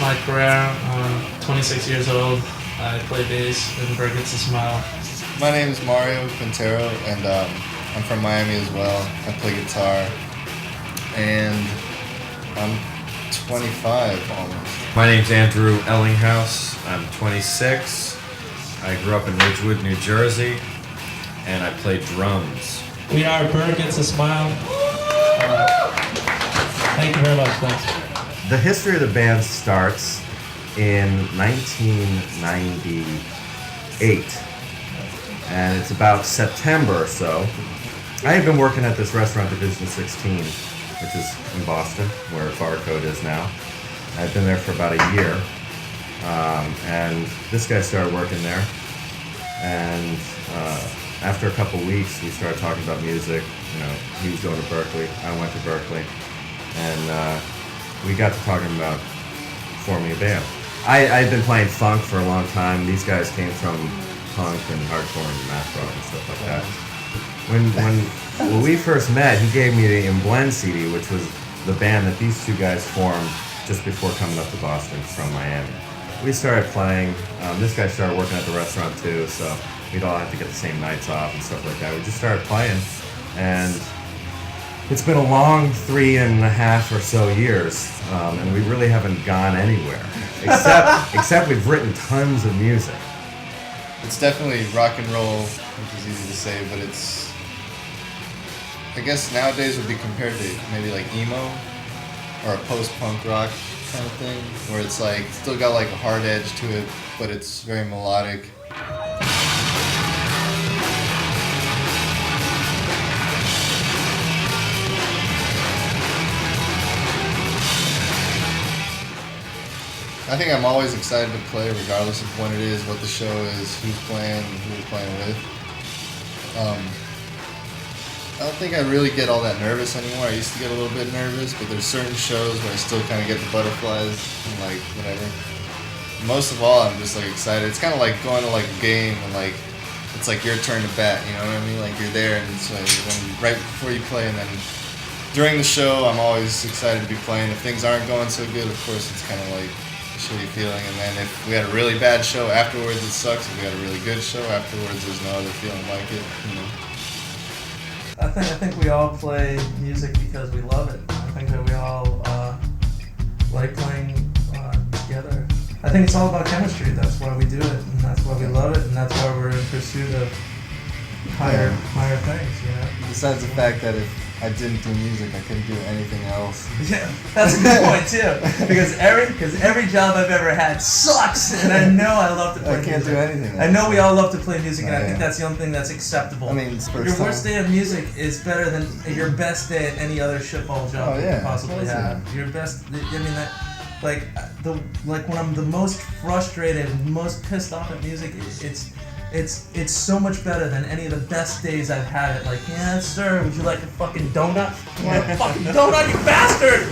Mike Pereira. I'm 26 years old. I play bass in Burgets a Smile. My name is Mario Quintero, and I'm from Miami as well. I play guitar, and I'm 25 almost. My name's Andrew Ellinghaus. I'm 26. I grew up in Ridgewood, New Jersey, and I play drums. We are Burgets a Smile. Thank you very much. Thanks. The history of the band starts in 1998, and it's about September or so. I had been working at this restaurant, Division 16, which is in Boston, where Barcode is now. I'd been there for about a year, and this guy started working there, and after a couple weeks, we started talking about music. You know, he was going to Berkeley, I went to Berkeley, and we got to talking about forming a band. I'd been playing funk for a long time. These guys came from punk and hardcore and math rock and stuff like that. When we first met, he gave me the In Blend CD, which was the band that these two guys formed just before coming up to Boston from Miami. We started playing. This guy started working at the restaurant too, so we'd all have to get the same nights off and stuff like that. We just started playing, and it's been a long 3.5 or so years, and we really haven't gone anywhere, except we've written tons of music. It's definitely rock and roll, which is easy to say, but it's, I guess nowadays would be compared to maybe like emo or a post-punk rock kind of thing, where it's like still got like a hard edge to it, but it's very melodic. I think I'm always excited to play, regardless of when it is, what the show is, who's playing, who we're playing with. I don't think I really get all that nervous anymore. I used to get a little bit nervous, but there's certain shows where I still kind of get the butterflies and like whatever. Most of all, I'm just like excited. It's kind of like going to like a game and like it's like your turn to bat. You know what I mean? Like you're there and it's like right before you play, and then during the show, I'm always excited to be playing. If things aren't going so good, of course, it's kind of like a shitty feeling. And then if we had a really bad show afterwards, it sucks. If we had a really good show afterwards, there's no other feeling like it. You know. I think we all play music because we love it. I think that we all like playing together. I think it's all about chemistry. That's why we do it, and that's why we love it, and that's why we're in pursuit of higher things. You know. Besides the fact that if I didn't do music, I couldn't do anything else. Yeah, that's a good point too. Because every job I've ever had sucks, and I know I love to play music. I can't do anything. I know we all love to play music, and I think that's the only thing that's acceptable. I mean, your worst day of music is better than your best day at any other shitball job you could possibly have. Your best, I mean, that, like when I'm the most frustrated, most pissed off at music, it's so much better than any of the best days I've had it. Like, yeah, sir, would you like a fucking donut? You want a fucking donut, you bastard!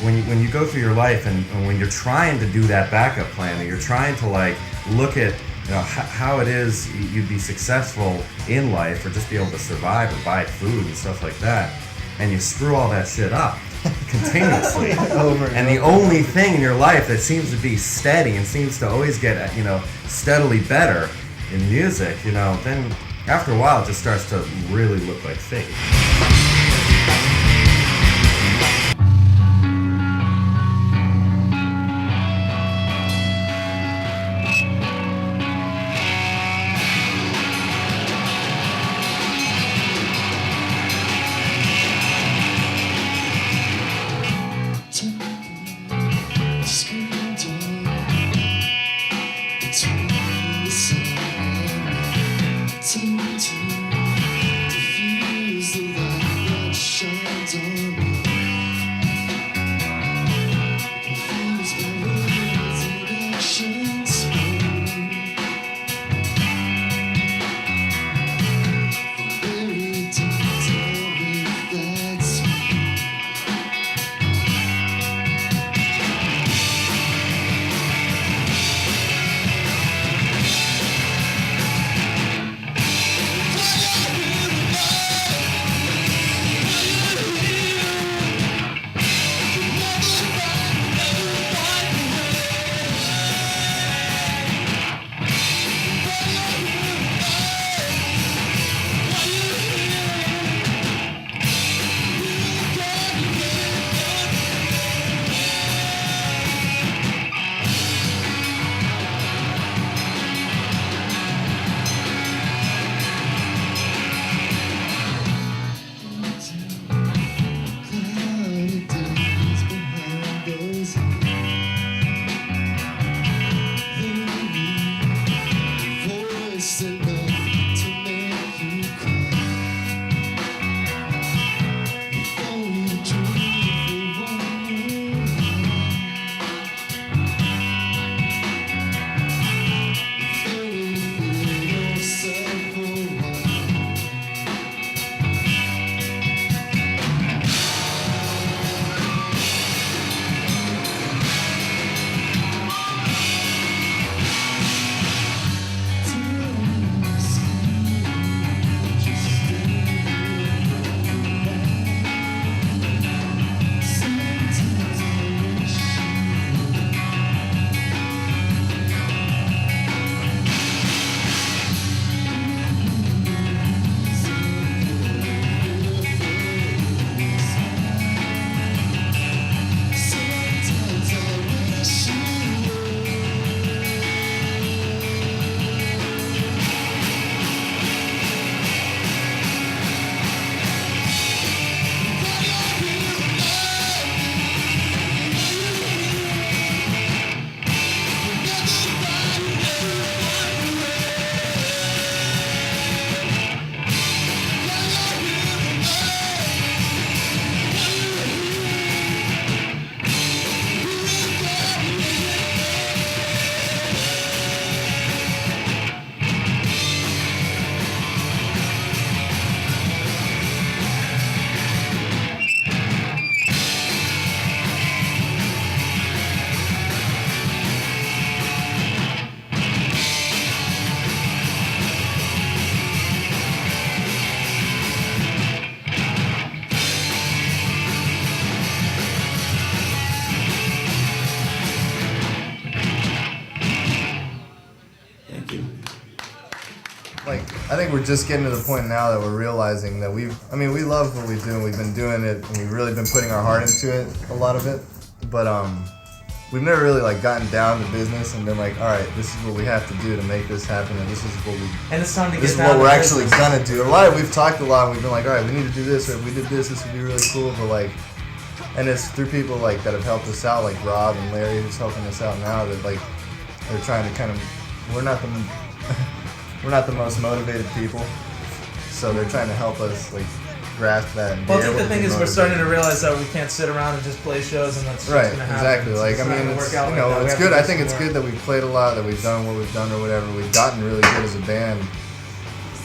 When you go through your life and when you're trying to do that backup plan, and you're trying to like look at how it is you'd be successful in life or just be able to survive or buy food and stuff like that, and you screw all that shit up continuously. And the only thing in your life that seems to be steady and seems to always get steadily better in music, then after a while it just starts to really look like fate. I think we're just getting to the point now that we're realizing that we love what we do and we've been doing it and we've really been putting our heart into it, a lot of it. But we've never really like gotten down to business and been like, all right, this is what we have to do to make this happen, and this is what we. And it's time to this get is down what we're to actually business. gonna do. We've talked a lot and we've been like, all right, we need to do this, or if we did this would be really cool. But like, and it's through people like that have helped us out, like Rob and Larry, who's helping us out now. That like they're trying to kind of, we're not the most motivated people, so they're trying to help us like grasp that. And Well, I think the thing is we're starting to realize that we can't sit around and just play shows and that's right, just gonna happen. exactly. Like It's I not mean, gonna it's, work out you like know, that. We it's have to good. do I think some it's more. good that we've played a lot, that we've done what we've done or whatever. We've gotten really good as a band,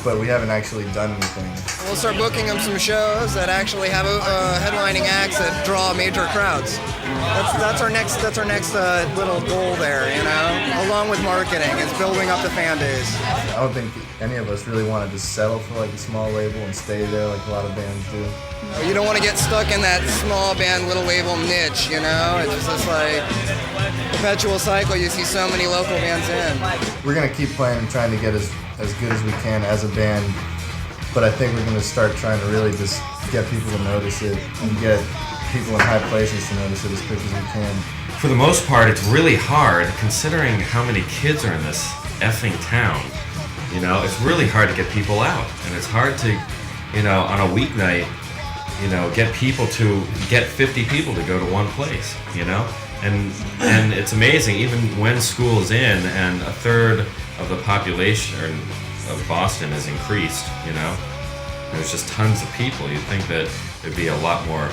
but we haven't actually done anything. We'll start booking them some shows that actually have headlining acts that draw major crowds. That's our next little goal there, you know. Along with marketing, it's building up the fan base. I don't think any of us really want to just settle for like a small label and stay there like a lot of bands do. You don't want to get stuck in that small band, little label niche, you know. It's just like perpetual cycle. You see so many local bands in. We're gonna keep playing and trying to get as good as we can as a band, but I think we're gonna start trying to really just get people to notice it and get people in high places to notice it as quick as we can. For the most part, it's really hard considering how many kids are in this effing town. You know, it's really hard to get people out, and it's hard to, you know, on a weeknight, you know, get 50 people to go to one place, you know? And it's amazing, even when school's in and a third of the population of Boston is increased, you know? There's just tons of people. You'd think that there'd be a lot more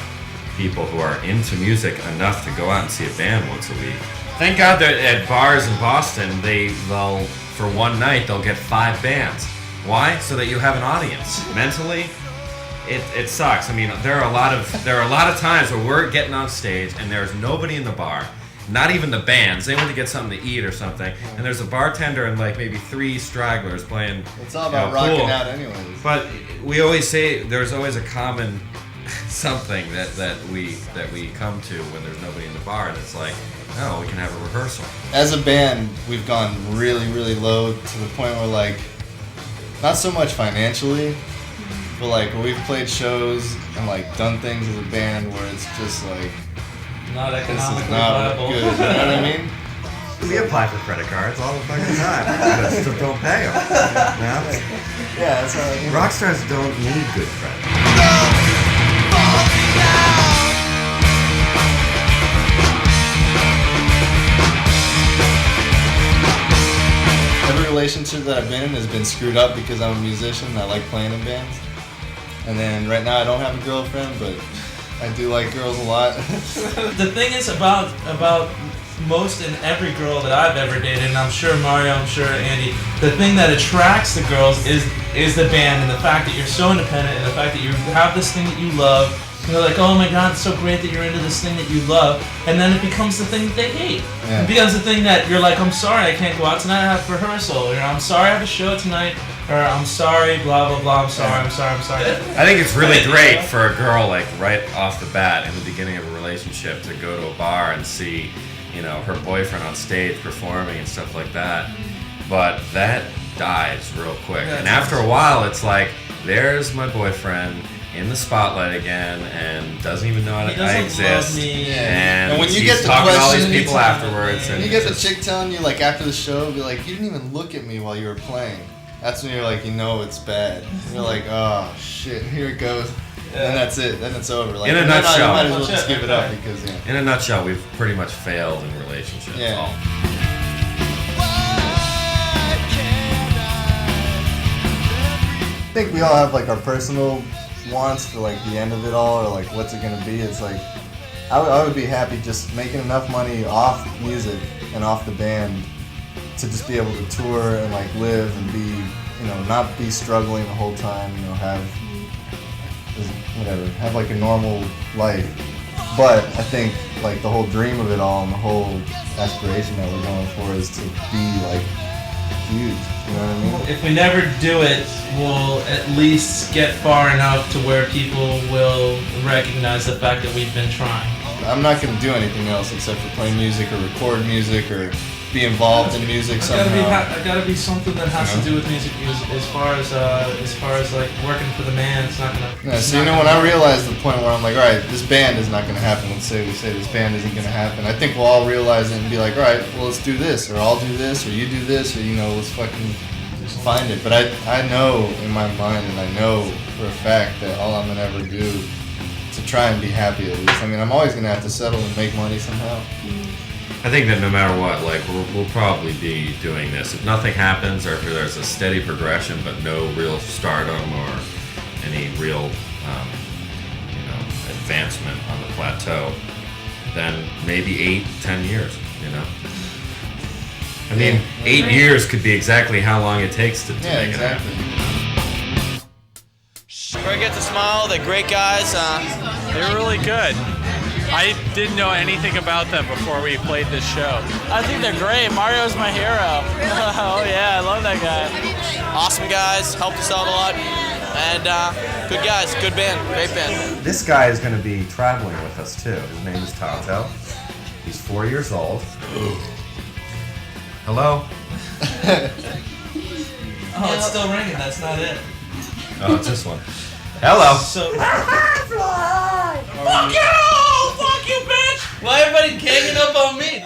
people who are into music enough to go out and see a band once a week. Thank God that at bars in Boston, they'll for one night they'll get 5 bands. Why? So that you have an audience. Mentally, it sucks. I mean, there are a lot of times where we're getting on stage and there's nobody in the bar, not even the bands. They went to get something to eat or something, and there's a bartender and like maybe 3 stragglers playing. It's all about rocking out anyways. But we always say there's always a common something that we come to when there's nobody in the bar, and it's like, oh, we can have a rehearsal. As a band, we've gone really, really low to the point where like, not so much financially, but like where we've played shows and like done things as a band where it's just like, Not this economically is not viable. good. You know what I mean? We apply for credit cards all the fucking time. Just don't pay them. Yeah, that's how. You know. Rock stars don't need good credit. Every relationship that I've been in has been screwed up because I'm a musician and I like playing in bands. And then right now I don't have a girlfriend, but I do like girls a lot. The thing is about most and every girl that I've ever dated, and I'm sure Mario, I'm sure Andy, the thing that attracts the girls is the band and the fact that you're so independent and the fact that you have this thing that you love. And they're like, oh my God, it's so great that you're into this thing that you love. And then it becomes the thing that they hate. Yeah. It becomes the thing that you're like, I'm sorry I can't go out tonight, I have rehearsal. Or I'm sorry I have a show tonight. Or I'm sorry, blah, blah, blah, I'm sorry. I think it's really great for a girl, like right off the bat, in the beginning of a relationship, to go to a bar and see, you know, her boyfriend on stage performing and stuff like that. But that dies real quick. And after a while, it's like, there's my boyfriend in the spotlight again and doesn't even know He I doesn't exist. love me. And when you he's get the talking to all these question people anytime, afterwards. man. And You get the just- chick telling you like after the show, be like, you didn't even look at me while you were playing. That's when you're like, you know it's bad. You're like, oh shit, here it goes. And then that's it. Then it's over. Like, In a you nutshell. might as well just give it up because yeah. In a nutshell, we've pretty much failed in relationships. Yeah. All. I think we all have like our personal wants for like the end of it all, or like what's it gonna be. It's like I would be happy just making enough money off music and off the band to just be able to tour and like live and be, you know, not be struggling the whole time. You know, have like a normal life. But I think like the whole dream of it all and the whole aspiration that we're going for is to be like huge. You know what I mean? If we never do it, we'll at least get far enough to where people will recognize the fact that we've been trying. I'm not going to do anything else except for play music or record music or be involved in music somehow. I gotta be something that has to do with music. As far as like working for the man, it's not gonna. Yeah. So when I realized the point where I'm like, all right, this band is not gonna happen. Let's say we say this band isn't gonna happen. I think we'll all realize it and be like, all right, well let's do this, or I'll do this, or you do this, or let's fucking find it. But I know in my mind, and I know for a fact that all I'm gonna ever do is to try and be happy at least. I mean, I'm always gonna have to settle and make money somehow. I think that no matter what, like we'll probably be doing this. If nothing happens, or if there's a steady progression but no real stardom or any real, advancement on the plateau, then maybe 8-10 years. I mean, 8 years could be exactly how long it takes to make it happen. Forget to Smile, they're great guys. They're really good. I didn't know anything about them before we played this show. I think they're great. Mario's my hero. Oh yeah, I love that guy. Awesome guys, helped us out a lot. And good guys, good band, great band. This guy is going to be traveling with us too. His name is Tato. He's 4 years old. Hello? Oh, it's still ringing. That's not it. Oh, it's this one. Hello. So. Fuck you! Fuck you, bitch! Why everybody ganging up on me?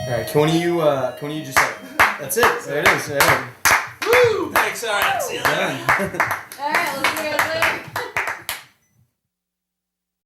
Alright, can you just that's it. There it is. There. Woo! Thanks, alright. See you later. Alright, let's go.